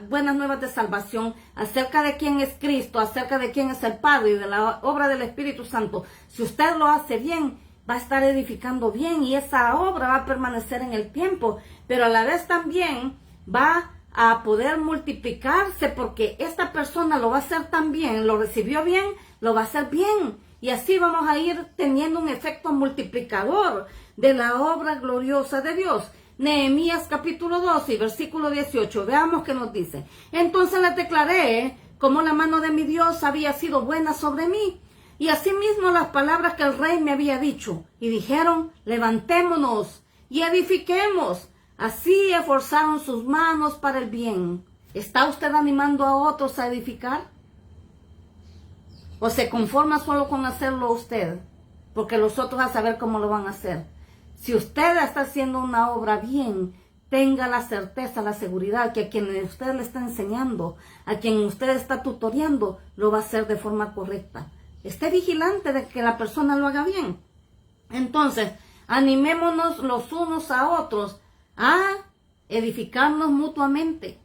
buenas nuevas de salvación, acerca de quién es Cristo, acerca de quién es el Padre y de la obra del Espíritu Santo, si usted lo hace bien, va a estar edificando bien y esa obra va a permanecer en el tiempo, pero a la vez también va a poder multiplicarse porque esta persona lo va a hacer tan bien, lo recibió bien, lo va a hacer bien. Y así vamos a ir teniendo un efecto multiplicador de la obra gloriosa de Dios. Nehemías capítulo 12, versículo 18. Veamos qué nos dice. Entonces les declaré cómo la mano de mi Dios había sido buena sobre mí. Y asimismo las palabras que el rey me había dicho. Y dijeron, levantémonos y edifiquemos. Así esforzaron sus manos para el bien. ¿Está usted animando a otros a edificar? ¿O se conforma solo con hacerlo usted? Porque los otros a saber cómo lo van a hacer. Si usted está haciendo una obra bien, tenga la certeza, la seguridad que a quien usted le está enseñando, a quien usted está tutoreando, lo va a hacer de forma correcta. Esté vigilante de que la persona lo haga bien. Entonces, animémonos los unos a otros a edificarnos mutuamente,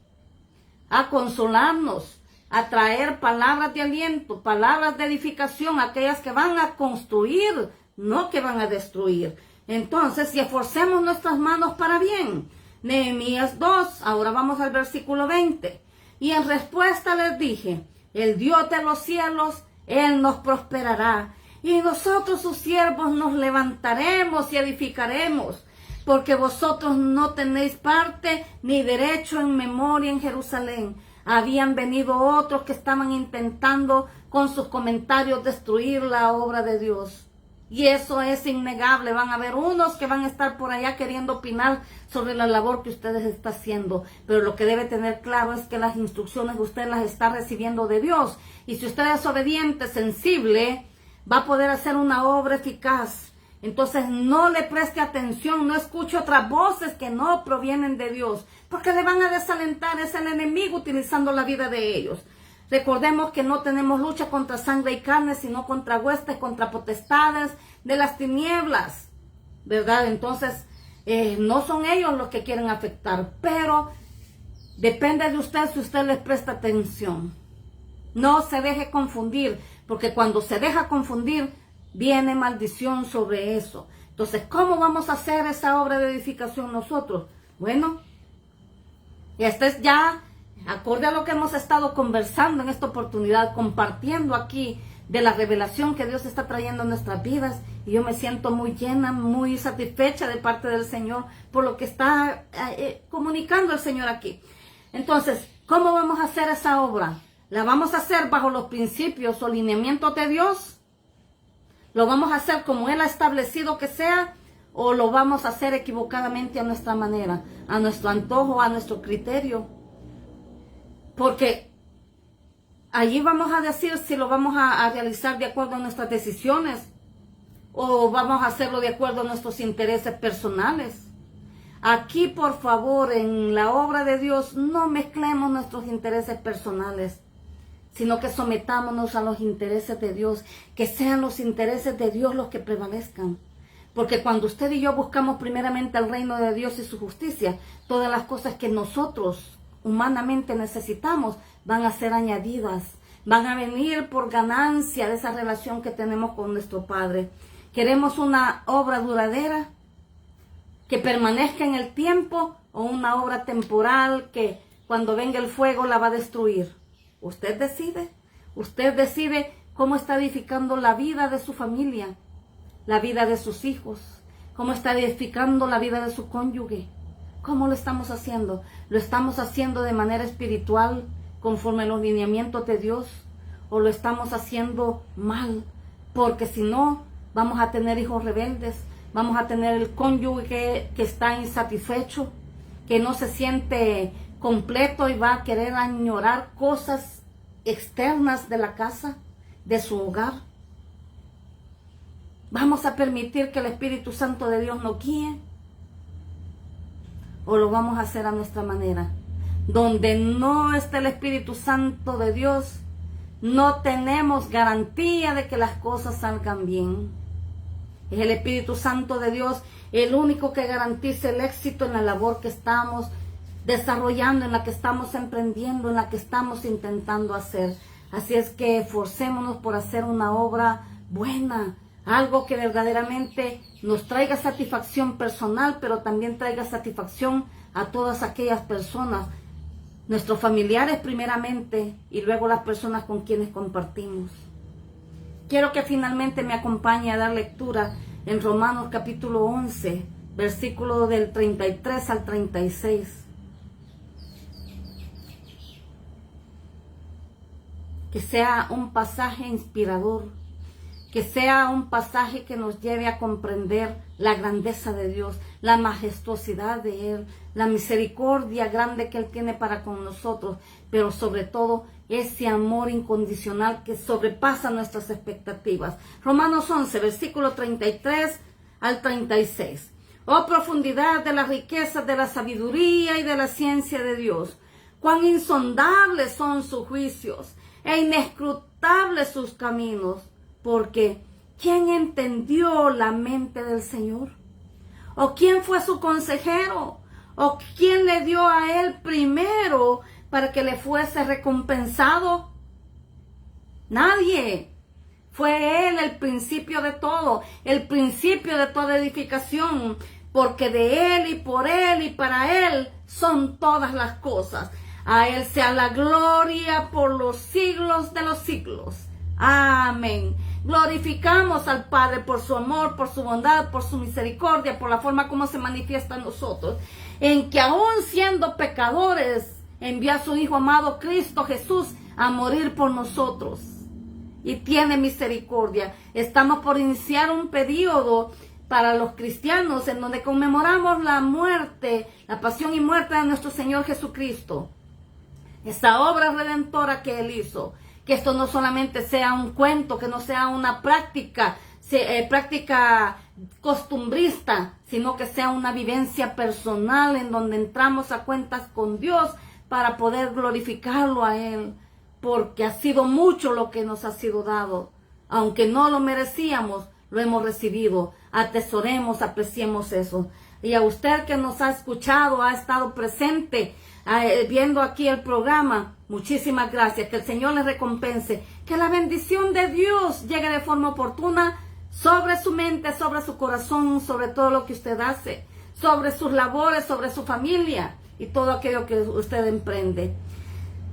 a consolarnos, a traer palabras de aliento, palabras de edificación, aquellas que van a construir, no que van a destruir. Entonces, si esforcemos nuestras manos para bien. Nehemías 2, ahora vamos al versículo 20. Y en respuesta les dije, el Dios de los cielos, Él nos prosperará. Y nosotros sus siervos nos levantaremos y edificaremos, porque vosotros no tenéis parte ni derecho en memoria en Jerusalén. Habían venido otros que estaban intentando con sus comentarios destruir la obra de Dios. Y eso es innegable. Van a haber unos que van a estar por allá queriendo opinar sobre la labor que ustedes están haciendo. Pero lo que debe tener claro es que las instrucciones usted las está recibiendo de Dios. Y si usted es obediente, sensible, va a poder hacer una obra eficaz. Entonces no le preste atención, no escuche otras voces que no provienen de Dios, porque le van a desalentar. Es el enemigo utilizando la vida de ellos. Recordemos que no tenemos lucha contra sangre y carne, sino contra huestes, contra potestades de las tinieblas, ¿verdad? Entonces, no son ellos los que quieren afectar, pero depende de usted si usted les presta atención. No se deje confundir, porque cuando se deja confundir, viene maldición sobre eso. Entonces, ¿cómo vamos a hacer esa obra de edificación nosotros? Bueno, este es ya acorde a lo que hemos estado conversando en esta oportunidad, compartiendo aquí de la revelación que Dios está trayendo en nuestras vidas. Y yo me siento muy llena, muy satisfecha de parte del Señor por lo que está comunicando el Señor aquí. Entonces, ¿cómo vamos a hacer esa obra? ¿La vamos a hacer bajo los principios o lineamientos de Dios? ¿Lo vamos a hacer como Él ha establecido que sea? ¿O lo vamos a hacer equivocadamente a nuestra manera, a nuestro antojo, a nuestro criterio? Porque allí vamos a decir si lo vamos a realizar de acuerdo a nuestras decisiones o vamos a hacerlo de acuerdo a nuestros intereses personales. Aquí, por favor, en la obra de Dios, no mezclemos nuestros intereses personales, sino que sometámonos a los intereses de Dios, que sean los intereses de Dios los que prevalezcan. Porque cuando usted y yo buscamos primeramente el reino de Dios y su justicia, todas las cosas que nosotros humanamente necesitamos van a ser añadidas, van a venir por ganancia de esa relación que tenemos con nuestro Padre. Queremos una obra duradera que permanezca en el tiempo o una obra temporal que cuando venga el fuego la va a destruir. Usted decide cómo está edificando la vida de su familia, la vida de sus hijos, cómo está edificando la vida de su cónyuge. ¿Cómo lo estamos haciendo? ¿Lo estamos haciendo de manera espiritual, conforme a los lineamientos de Dios? ¿O lo estamos haciendo mal? Porque si no, vamos a tener hijos rebeldes, vamos a tener el cónyuge que está insatisfecho, que no se siente completo y va a querer añorar cosas externas de la casa, de su hogar. ¿Vamos a permitir que el Espíritu Santo de Dios nos guíe? ¿O lo vamos a hacer a nuestra manera? Donde no está el Espíritu Santo de Dios, no tenemos garantía de que las cosas salgan bien. Es el Espíritu Santo de Dios el único que garantiza el éxito en la labor que estamos desarrollando, en la que estamos emprendiendo, en la que estamos intentando hacer. Así es que esforcémonos por hacer una obra buena, algo que verdaderamente nos traiga satisfacción personal, pero también traiga satisfacción a todas aquellas personas, nuestros familiares primeramente y luego las personas con quienes compartimos. Quiero que finalmente me acompañe a dar lectura en Romanos capítulo 11, versículo del 33 al 36. Que sea un pasaje inspirador, que sea un pasaje que nos lleve a comprender la grandeza de Dios, la majestuosidad de Él, la misericordia grande que Él tiene para con nosotros, pero sobre todo ese amor incondicional que sobrepasa nuestras expectativas. Romanos 11, versículo 33 al 36. Oh profundidad de las riquezas de la sabiduría y de la ciencia de Dios, cuán insondables son sus juicios e inescrutables sus caminos. Porque, ¿quién entendió la mente del Señor? ¿O quién fue su consejero? ¿O quién le dio a Él primero para que le fuese recompensado? Nadie. Fue Él el principio de todo, el principio de toda edificación, porque de Él y por Él y para Él son todas las cosas. A Él sea la gloria por los siglos siglos de los siglos. Amén. Glorificamos al Padre por su amor, por su bondad, por su misericordia, por la forma como se manifiesta en nosotros, en que aún siendo pecadores, envía a su Hijo amado Cristo Jesús a morir por nosotros. Y tiene misericordia. Estamos por iniciar un periodo para los cristianos en donde conmemoramos la muerte, la pasión y muerte de nuestro Señor Jesucristo. Esa obra redentora que Él hizo. Que esto no solamente sea un cuento, que no sea una práctica costumbrista, sino que sea una vivencia personal en donde entramos a cuentas con Dios para poder glorificarlo a Él, porque ha sido mucho lo que nos ha sido dado. Aunque no lo merecíamos, lo hemos recibido. Atesoremos, apreciemos eso. Y a usted que nos ha escuchado, ha estado presente, viendo aquí el programa, muchísimas gracias. Que el Señor le recompense. Que la bendición de Dios llegue de forma oportuna sobre su mente, sobre su corazón, sobre todo lo que usted hace, sobre sus labores, sobre su familia y todo aquello que usted emprende.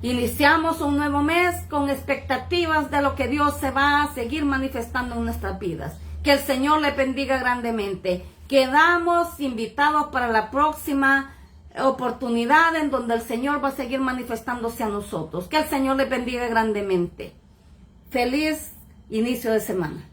Iniciamos un nuevo mes con expectativas de lo que Dios se va a seguir manifestando en nuestras vidas. Que el Señor le bendiga grandemente. Quedamos invitados para la próxima oportunidad en donde el Señor va a seguir manifestándose a nosotros. Que el Señor le bendiga grandemente. Feliz inicio de semana.